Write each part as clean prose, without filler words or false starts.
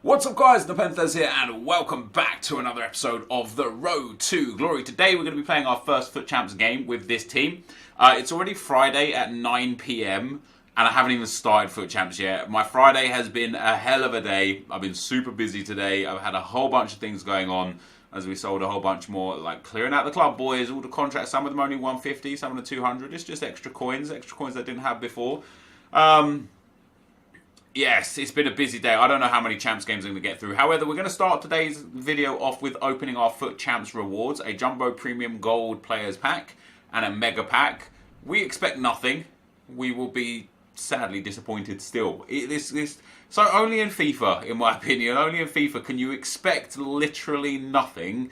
What's up guys, NepentheZ here and welcome back to another episode of The Road to Glory. Today we're going to be playing our first FUT Champs game with this team. It's already Friday at 9 PM and I haven't even started FUT Champs yet. My Friday has been a hell of a day. I've been super busy today. I've had a whole bunch of things going on as we sold a whole bunch more, like clearing out the club boys, all the contracts. Some of them only 150, some of them 200. It's just extra coins I didn't have before. Yes, it's been a busy day. I don't know how many Champs games I'm going to get through. However, we're going to start today's video off with opening our FUT Champs rewards, a Jumbo Premium Gold Players Pack and a Mega Pack. We expect nothing. We will be sadly disappointed still. So only in FIFA, in my opinion, only in FIFA can you expect literally nothing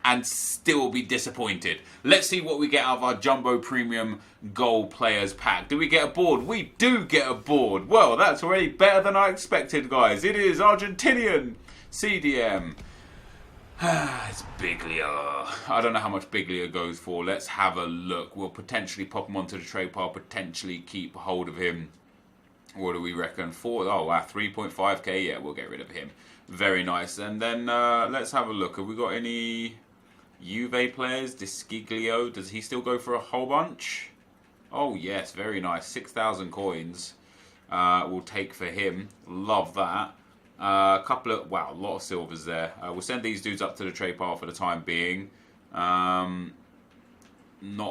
and still be disappointed. Let's see what we get out of our Jumbo Premium Gold Players Pack. Do we get a board? We do get a board. Well, that's already better than I expected, guys. It is Argentinian CDM. It's Biglia. I don't know how much Biglia goes for. Let's have a look. We'll potentially pop him onto the trade pile, potentially keep hold of him. What do we reckon? Oh, wow, 3.5k. Yeah, we'll get rid of him. Very nice. And then let's have a look. Have we got any Juve players? Desciglio, does he still go for a whole bunch? Oh yes, very nice. 6,000 coins we'll take for him. Love that. A lot of silvers there. We'll send these dudes up to the trade pile for the time being. Not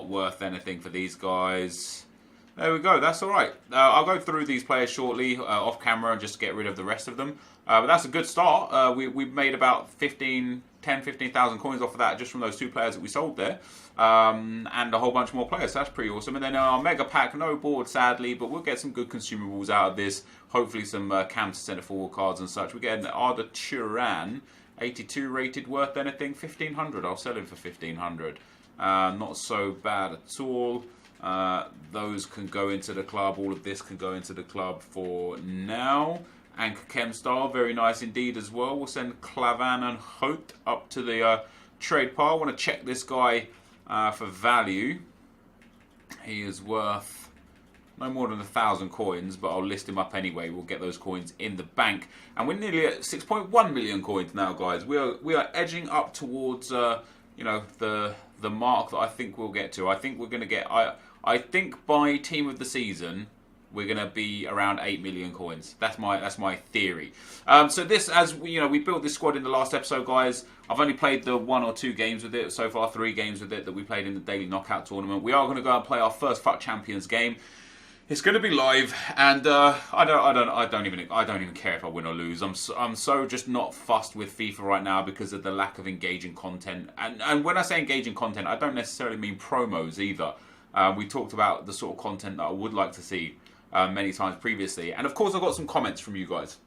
worth anything for these guys. There we go, that's alright. I'll go through these players shortly off camera just to get rid of the rest of them. But that's a good start. We've made about 15,000 coins off of that just from those two players that we sold there. And a whole bunch more players, so that's pretty awesome. And then our Mega Pack, no board sadly, but we'll get some good consumables out of this. Hopefully some CHAMPS centre forward cards and such. We get an Arda Turan, 82 rated, worth anything, 1,500. I'll sell him for 1,500. Not so bad at all. Those can go into the club. All of this can go into the club for now. Anchor Chemstar, very nice indeed as well. We'll send Clavan and Hote up to the trade pile. I want to check this guy for value. He is worth no more than 1,000 coins, but I'll list him up anyway. We'll get those coins in the bank. And we're nearly at 6.1 million coins now, guys. We are edging up towards you know, the mark that I think we'll get to. I think we're going to get... I think by team of the season, we're going to be around 8 million coins. That's my theory. So this, as you know, we built this squad in the last episode, guys. I've only played the 1 or 2 games with it so far, 3 games with it that we played in the daily knockout tournament. We are going to go and play our first FUT Champions game. It's going to be live, and I don't even care if I win or lose. I'm so just not fussed with FIFA right now because of the lack of engaging content. And when I say engaging content, I don't necessarily mean promos either. We talked about the sort of content that I would like to see many times previously. And of course, I've got some comments from you guys.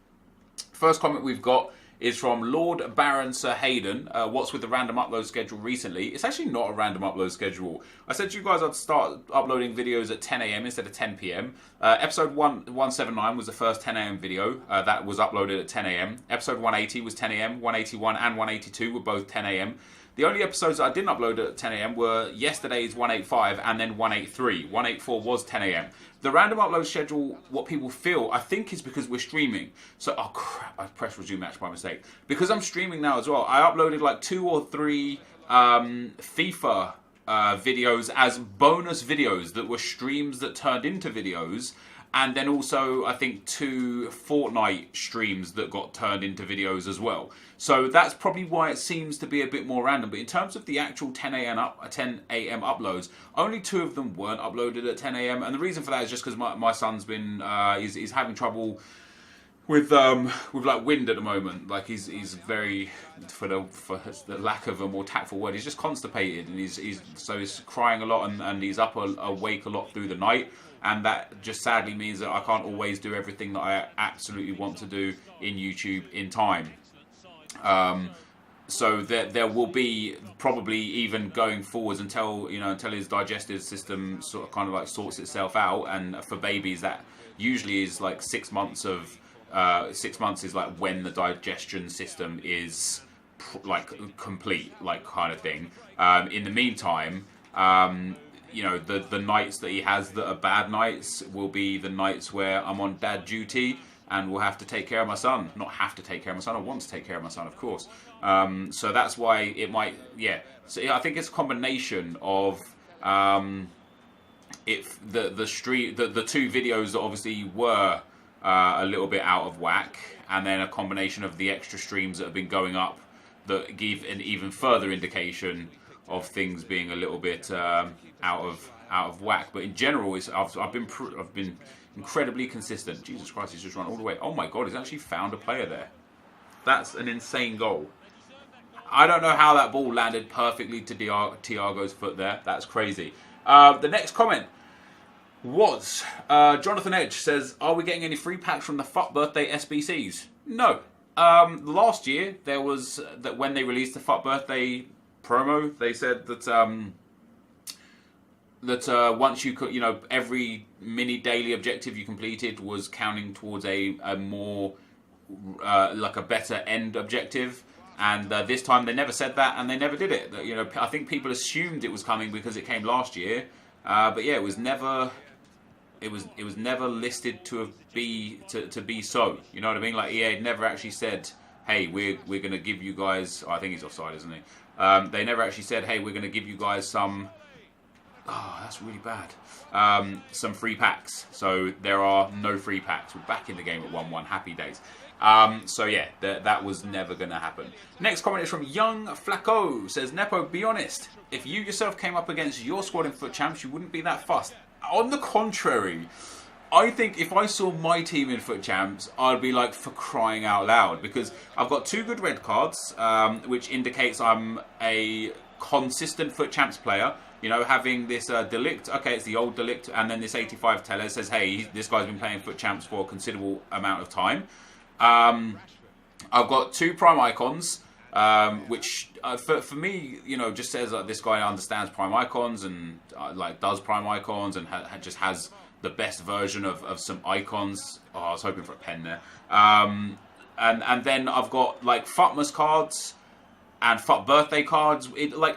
First comment we've got is from Lord Baron Sir Hayden. What's with the random upload schedule recently? It's actually not a random upload schedule. I said to you guys I'd start uploading videos at 10 AM instead of 10 PM. Episode 179 was the first 10 AM video. That was uploaded at 10 AM. Episode 180 was 10 AM. 181 and 182 were both 10 AM. The only episodes that I didn't upload at 10 AM were yesterday's 185 and then 183. 184 was 10 AM. The random upload schedule, what people feel, I think is because we're streaming. So, oh crap, I pressed resume match by mistake. Because I'm streaming now as well, I uploaded like 2 or 3 FIFA videos as bonus videos that were streams that turned into videos. And then also, I think 2 Fortnite streams that got turned into videos as well. So that's probably why it seems to be a bit more random. But in terms of the actual 10 AM uploads, only 2 of them weren't uploaded at 10 AM. And the reason for that is just because my son's been he's having trouble with like wind at the moment. Like he's very, for the lack of a more tactful word, he's just constipated, and he's crying a lot and he's up awake a lot through the night. And that just sadly means that I can't always do everything that I absolutely want to do in YouTube in time. So there will be probably even going forwards until his digestive system sort of kind of like sorts itself out. And for babies, that usually is like 6 months of 6 months is like when the digestion system is like complete, like kind of thing. In the meantime, you know, the nights that he has that are bad nights will be the nights where I'm on dad duty. and will have to take care of my son. Not have to take care of my son. I want to take care of my son, of course. So that's why it might. Yeah. So I think it's a combination of if the two videos that obviously were a little bit out of whack, and then a combination of the extra streams that have been going up that give an even further indication of things being a little bit out of whack. But in general, I've been incredibly consistent. Jesus Christ, he's just run all the way. Oh my God, he's actually found a player there. That's an insane goal. I don't know how that ball landed perfectly to Thiago's foot there. That's crazy. The next comment was Jonathan Edge says, "Are we getting any free packs from the FUT birthday SBCs?" No. Last year there was that when they released the FUT birthday promo, they said that once you could, every mini daily objective you completed was counting towards a more like a better end objective. And this time they never said that, and they never did it. I think people assumed it was coming because it came last year, but yeah, it was never listed to be so. You know what I mean? Like EA never actually said, "Hey, we're going to give you guys." Oh, I think he's offside, isn't he? They never actually said, "Hey, we're going to give you guys some." Oh, that's really bad. Some free packs. So there are no free packs. We're back in the game at 1-1. Happy days. So yeah, that was never going to happen. Next comment is from Young Flacco. Says, "Nepo, be honest. If you yourself came up against your squad in FUT Champs, you wouldn't be that fussed." On the contrary, I think if I saw my team in FUT Champs, I'd be like, for crying out loud, because I've got 2 good red cards, which indicates I'm a consistent FUT Champs player. Having this Delict, okay, it's the old Delict, and then this 85 Teller says, hey, this guy's been playing FUT Champs for a considerable amount of time. I've got 2 Prime Icons, which for me, just says that this guy understands Prime Icons and does Prime Icons and just has the best version of some icons. Oh, I was hoping for a pen there. And then I've got FUTmas cards and FUT birthday cards.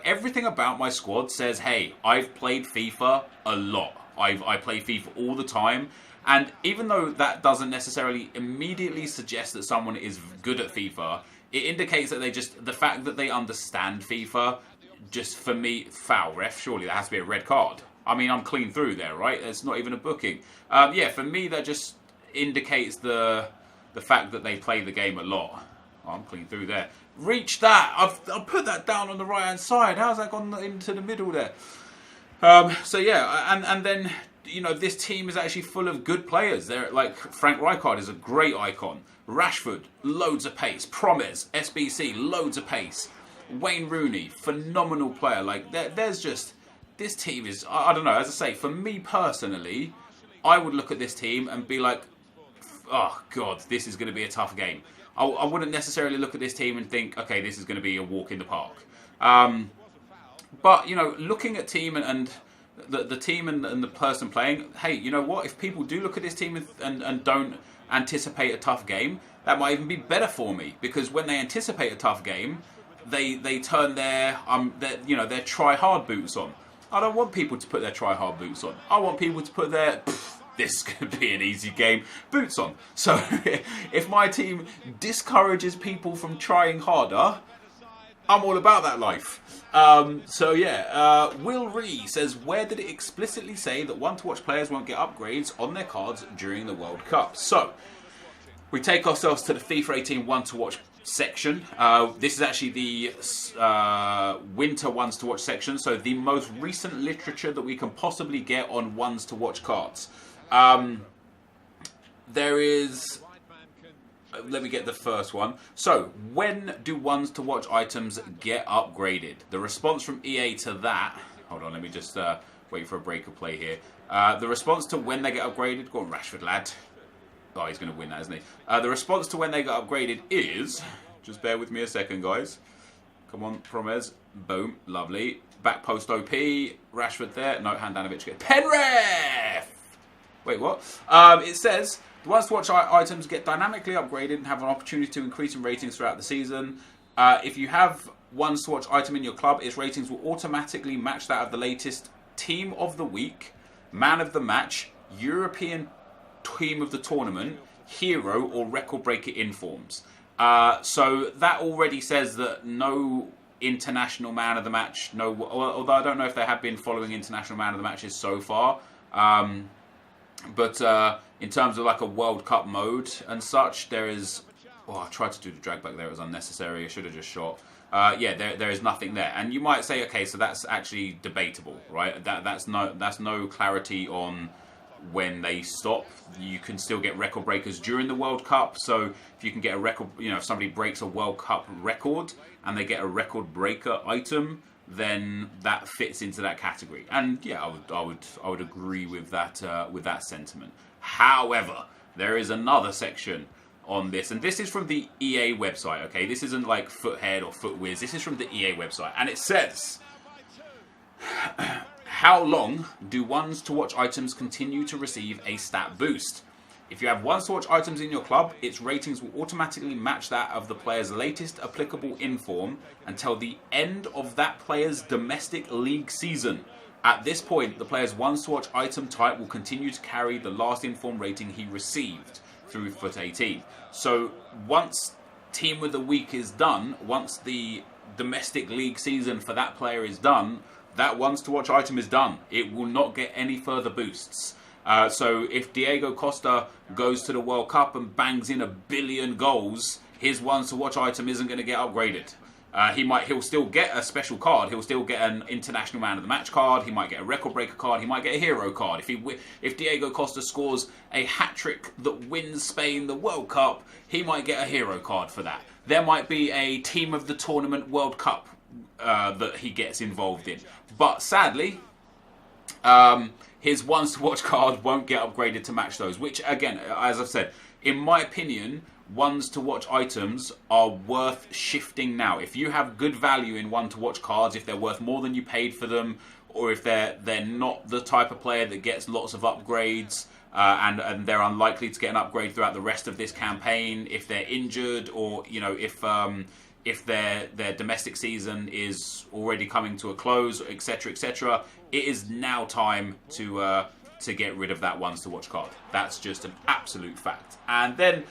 Everything about my squad says, hey, I've played FIFA a lot. I play FIFA all the time. And even though that doesn't necessarily immediately suggest that someone is good at FIFA, it indicates that the fact that they understand FIFA, just for me, foul, ref, surely that has to be a red card. I mean, I'm clean through there, right? It's not even a booking. Yeah, for me, that just indicates the fact that they play the game a lot. Oh, I'm clean through there. Reach that! I've put that down on the right-hand side. How's that gone into the middle there? So yeah, and then, this team is actually full of good players. They're Frank Rijkaard is a great icon. Rashford, loads of pace. Promes, SBC, loads of pace. Wayne Rooney, phenomenal player. There's just, this team is, I don't know, as I say, for me personally, I would look at this team and be like, oh God, this is going to be a tough game. I wouldn't necessarily look at this team and think, okay, this is going to be a walk in the park. But, looking at team and the team and the person playing, hey, you know what? If people do look at this team and don't anticipate a tough game, that might even be better for me, because when they anticipate a tough game, they turn their try-hard boots on. I don't want people to put their try-hard boots on. I want people to put their this could be an easy game boots on. So if my team discourages people from trying harder, I'm all about that life. So yeah, Will Ree says, where did it explicitly say that one-to-watch players won't get upgrades on their cards during the World Cup? So we take ourselves to the FIFA 18 one-to-watch section. This is actually the winter ones to watch section, so the most recent literature that we can possibly get on ones to watch cards. There is, let me get the first one. So, when do ones to watch items get upgraded? The response from EA to that, hold on, let me just wait for a break of play here. The response to when they get upgraded, go on Rashford lad. Oh, he's going to win that, isn't he? The response to when they get upgraded is, just bear with me a second, guys. Come on, Promes. Boom, lovely. Back post OP, Rashford there. No, Handanovic get Penref! Wait, what? It says, the ones to watch items get dynamically upgraded and have an opportunity to increase in ratings throughout the season. If you have ones to watch item in your club, its ratings will automatically match that of the latest Team of the Week, Man of the Match, European Team of the Tournament, hero or record breaker informs. So that already says that no international man of the match, although I don't know if they have been following international man of the matches so far. But in terms of like a World Cup mode and such, there is... Oh, I tried to do the drag back there. It was unnecessary. I should have just shot. Yeah, there is nothing there. And you might say, okay, so that's actually debatable, right? That's no clarity on when they stop. You can still get record breakers during the World Cup. So if you can get a record, if somebody breaks a World Cup record and they get a record breaker item, then that fits into that category. And yeah, I would agree with that sentiment. However, there is another section on this, and this is from the EA website. Okay, this isn't like Foothead or Footwiz. This is from the EA website, and it says, how long do ones to watch items continue to receive a stat boost? If you have ones to watch items in your club, its ratings will automatically match that of the player's latest applicable inform until the end of that player's domestic league season. At this point, the player's ones to watch item type will continue to carry the last inform rating he received through FUT 18. So once Team of the Week is done, once the domestic league season for that player is done, that ones to watch item is done. It will not get any further boosts. So if Diego Costa goes to the World Cup and bangs in 1 billion goals, his ones to watch item isn't going to get upgraded. He'll still get a special card. He'll still get an international man of the match card. He might get a record breaker card. He might get a hero card. If Diego Costa scores a hat-trick that wins Spain the World Cup, he might get a hero card for that. There might be a team of the tournament World Cup that he gets involved in. But sadly, his ones to watch card won't get upgraded to match those, which again, as I've said, in my opinion, ones to watch items are worth shifting now. If you have good value in one to watch cards, if they're worth more than you paid for them, or if they're not the type of player that gets lots of upgrades, and they're unlikely to get an upgrade throughout the rest of this campaign, if they're injured, or if their domestic season is already coming to a close, etc., etc., it is now time to get rid of that ones to watch card. That's just an absolute fact. And then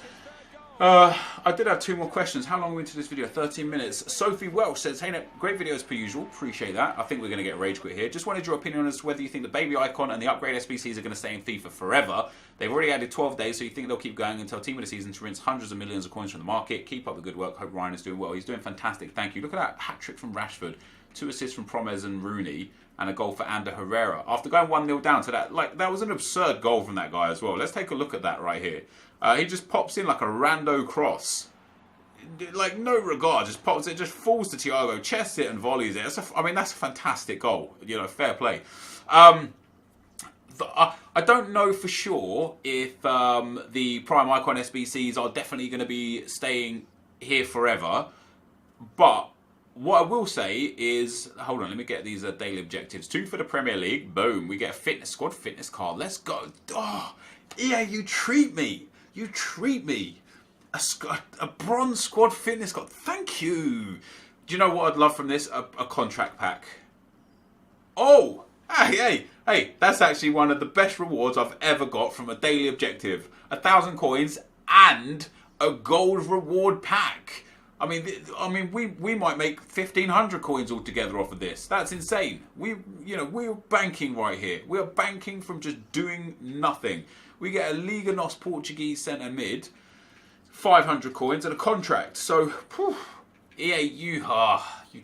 I did have 2 more questions. How long are we into this video? 13 minutes. Sophie Welsh says, hey, great video as per usual. Appreciate that. I think we're going to get a rage quit here. Just wanted your opinion as to whether you think the baby icon and the upgrade SBCs are going to stay in FIFA forever. They've already added 12 days, so you think they'll keep going until team of the season to rinse hundreds of millions of coins from the market. Keep up the good work. Hope Ryan is doing well. He's doing fantastic. Thank you. Look at that hat-trick from Rashford. 2 assists from Promes and Rooney, and a goal for Ander Herrera. After going 1-0 down to that, that was an absurd goal from that guy as well. Let's take a look at that right here. He just pops in like a rando cross. Like, no regard, just pops it, just falls to Thiago, chests it and volleys it. That's a fantastic goal. Fair play. I don't know for sure if the Prime Icon SBCs are definitely going to be staying here forever, but what I will say is, hold on, let me get these daily objectives. 2 for the Premier League. Boom. We get a squad fitness card. Let's go. Oh, yeah, you treat me. You treat me. A bronze squad fitness card. Thank you. Do you know what I'd love from this? A contract pack. Oh, hey. That's actually one of the best rewards I've ever got from a daily objective. 1,000 coins and a gold reward pack. I mean, we might make 1,500 coins altogether off of this. That's insane. We're banking right here. We are banking from just doing nothing. We get a Liga NOS Portuguese centre mid, 500 coins and a contract. So, EA, you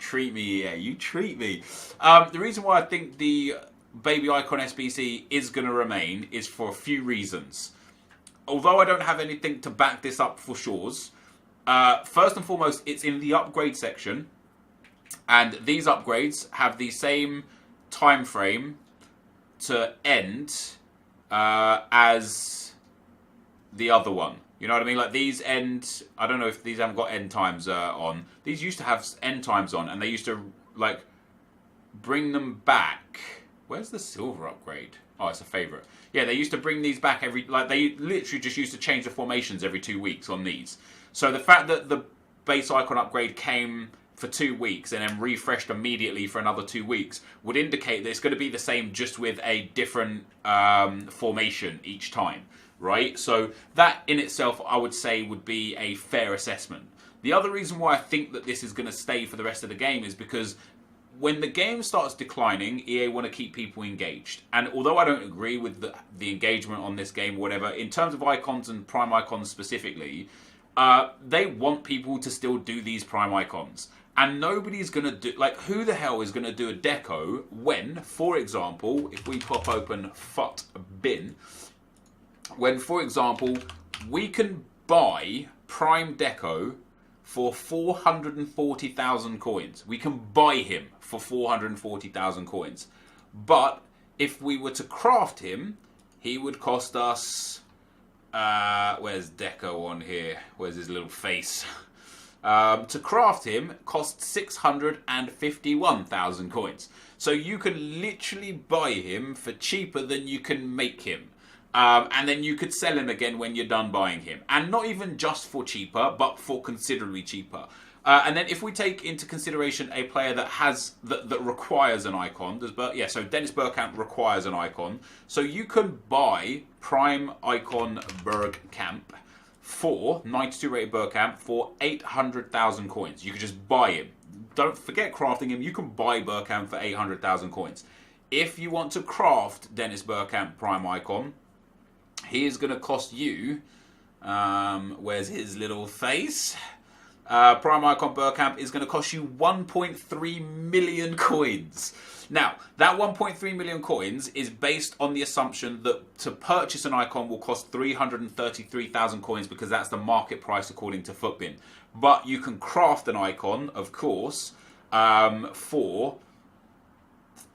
treat me, EA. You treat me. The reason why I think the Baby Icon SBC is going to remain is for a few reasons. Although I don't have anything to back this up for sures. First and foremost, it's in the upgrade section, and these upgrades have the same time frame to end as the other one. You know what I mean? Like, these end, I don't know if these haven't got end times on. These used to have end times on, and they used to, bring them back. Where's the silver upgrade? Oh, it's a favourite. Yeah, they used to bring these back they literally just used to change the formations every 2 weeks on these. So the fact that the base icon upgrade came for 2 weeks and then refreshed immediately for another 2 weeks would indicate that it's going to be the same, just with a different formation each time. right? So that in itself, I would say, would be a fair assessment. The other reason why I think that this is going to stay for the rest of the game is because when the game starts declining, EA want to keep people engaged. And although I don't agree with the engagement on this game or whatever, in terms of icons and prime icons specifically, they want people to still do these prime icons. And nobody's going to do... Like, who the hell is going to do a deco when, for example, if we pop open FUT bin, when, for example, we can buy prime deco for 440,000 coins. We can buy him for 440,000 coins. But if we were to craft him, he would cost us... where's Deco on here? Where's his little face? To craft him costs 651,000 coins. So you can literally buy him for cheaper than you can make him. And then you could sell him again when you're done buying him. And not even just for cheaper, but for considerably cheaper. And then if we take into consideration a player that has that requires an icon, so Dennis Bergkamp requires an icon. So you can buy prime icon Bergkamp for 92 rated Bergkamp for 800,000 coins. You could just buy him. Don't forget crafting him. You can buy Bergkamp for 800,000 coins. If you want to craft Dennis Bergkamp prime icon, he is going to cost you, where's his little face? Prime icon Bergkamp is going to cost you 1.3 million coins. Now, that 1.3 million coins is based on the assumption that to purchase an icon will cost 333,000 coins because that's the market price according to FUTBin. But you can craft an icon, of course, for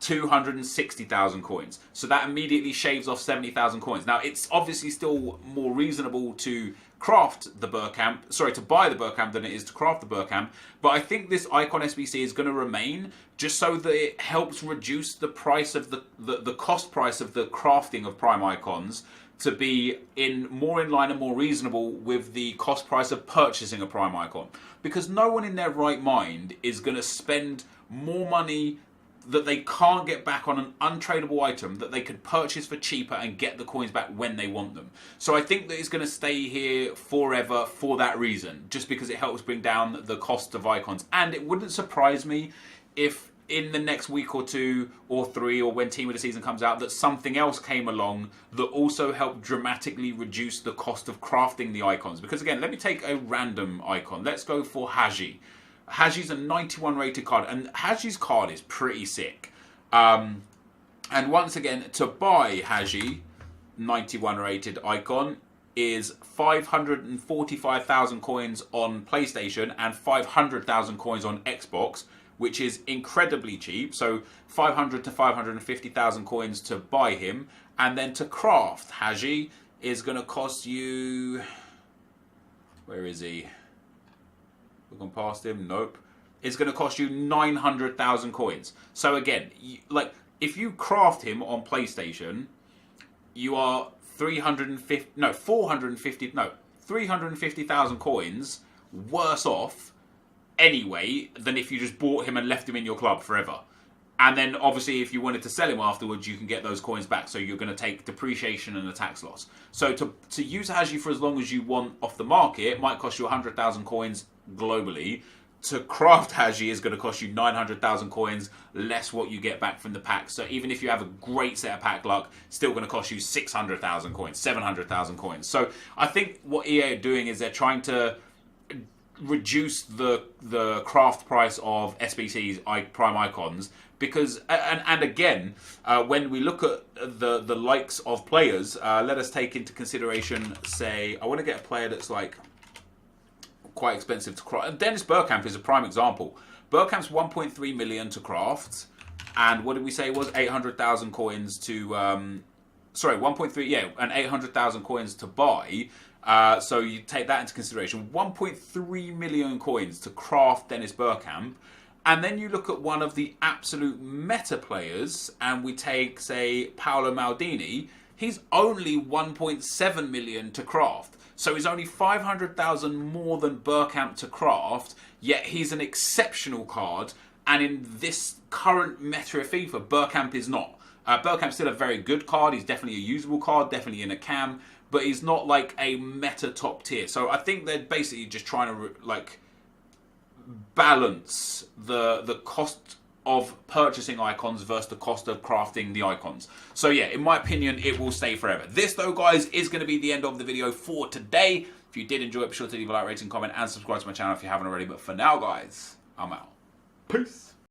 260,000 coins. So that immediately shaves off 70,000 coins. Now, it's obviously still more reasonable to craft the Bergkamp, to buy the Bergkamp than it is to craft the Bergkamp. But I think this icon SBC is going to remain just so that it helps reduce the price of the cost price of the crafting of prime icons to be more in line and more reasonable with the cost price of purchasing a prime icon. Because no one in their right mind is going to spend more money that they can't get back on an untradeable item that they could purchase for cheaper and get the coins back when they want them. So I think that it's going to stay here forever for that reason, just because it helps bring down the cost of icons. And it wouldn't surprise me if in the next week or two or three, or when Team of the Season comes out, that something else came along that also helped dramatically reduce the cost of crafting the icons. Because again, let me take a random icon. Let's go for Haji. Haji's a 91 rated card, and Haji's card is pretty sick. And once again, to buy Haji 91 rated icon is 545,000 coins on PlayStation and 500,000 coins on Xbox, which is incredibly cheap. So 500 to 550,000 coins to buy him, and then to craft Haji is going to cost you... Where is he? Looking past him, nope. It's going to cost you 900,000 coins. So again, if you craft him on PlayStation, you are 350,000 coins worse off anyway than if you just bought him and left him in your club forever. And then obviously if you wanted to sell him afterwards, you can get those coins back. So you're going to take depreciation and a tax loss. So to use Haji for as long as you want off the market, it might cost you 100,000 coins globally. To craft Haji is going to cost you 900,000 coins less what you get back from the pack. So even if you have a great set of pack luck, still going to cost you 600,000 coins, 700,000 coins. So I think what EA are doing is they're trying to reduce the craft price of SBC's prime icons, because and again, when we look at the likes of players, let us take into consideration, say, I want to get a player that's like quite expensive to craft. Dennis Bergkamp is a prime example. Bergkamp's 1.3 million to craft, and what did we say it was 800,000 coins to 1.3, and 800,000 coins to buy. So you take that into consideration. 1.3 million coins to craft Dennis Bergkamp. And then you look at one of the absolute meta players, and we take, say, Paolo Maldini. He's only 1.7 million to craft. So he's only 500,000 more than Bergkamp to craft, yet he's an exceptional card. And in this current meta of FIFA, Bergkamp is not. Bergkamp's still a very good card. He's definitely a usable card, definitely in a cam. but he's not like a meta top tier. So I think they're basically just trying to like balance the cost of purchasing icons versus the cost of crafting the icons. So yeah, in my opinion, it will stay forever. This though, guys, is going to be the end of the video for today. If you did enjoy it, be sure to leave a like, rating, comment, and subscribe to my channel if you haven't already. But for now, guys, I'm out. Peace.